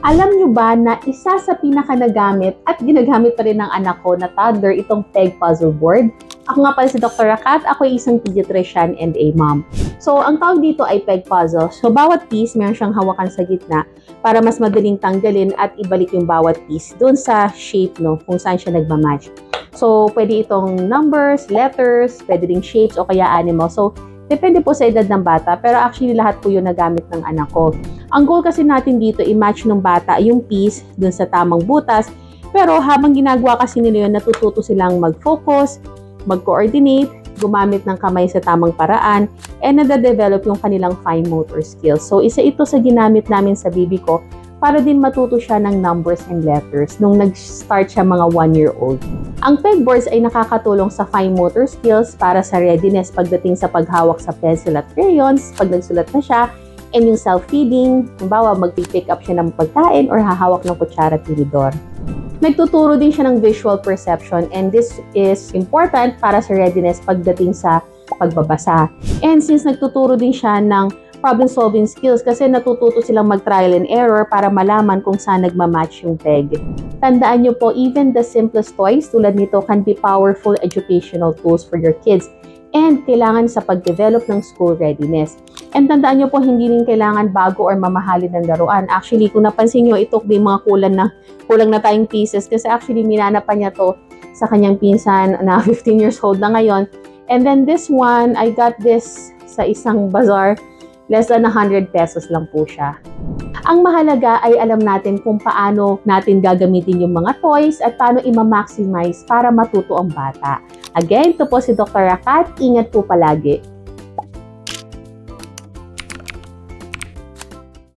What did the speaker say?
Alam nyo ba na isa sa pinaka-nagamit at ginagamit pa rin ng anak ko na toddler itong peg puzzle board? Ako nga pala si Dr. Rakat, ako ay isang pediatrician and a mom. So, ang tawag dito ay peg puzzle. So, bawat piece meron siyang hawakan sa gitna para mas madaling tanggalin at ibalik yung bawat piece doon sa shape, no, kung saan siya nagmamatch. So, pwede itong numbers, letters, pwede ring shapes o kaya animal. So, depende po sa edad ng bata, pero actually lahat po yun nagamit ng anak ko. Ang goal kasi natin dito, i-match ng bata yung piece dun sa tamang butas, pero habang ginagawa kasi nila yun, natututo silang mag-focus, mag-coordinate, gumamit ng kamay sa tamang paraan, and nade-develop yung kanilang fine motor skills. So, isa ito sa ginamit namin sa baby ko para din matuto siya ng numbers and letters nung nag-start siya mga 1-year-old. Ang pegboards ay nakakatulong sa fine motor skills para sa readiness pagdating sa paghawak sa pencil at crayons, pag nagsulat na siya, and yung self-feeding, halimbawa mag-pick up siya ng pagkain or hahawak ng kutsara at tinidor. Nagtuturo din siya ng visual perception, and this is important para sa readiness pagdating sa pagbabasa. And since nagtuturo din siya ng problem-solving skills kasi natututo silang mag-trial and error para malaman kung saan nagmamatch yung peg. Tandaan nyo po, even the simplest toys tulad nito can be powerful educational tools for your kids and kailangan sa pag-develop ng school readiness. And tandaan nyo po, hindi rin kailangan bago or mamahalin ng laruan. Actually, kung napansin nyo, ito may mga kulang na tayong pieces kasi actually minanapan niya to sa kanyang pinsan na 15 years old na ngayon. And then this one, I got this sa isang bazaar. Less than 100 pesos lang po siya. Ang mahalaga ay alam natin kung paano natin gagamitin yung mga toys at paano i-maximize para matuto ang bata. Again, ito po si Dr. Rakat. Ingat po palagi.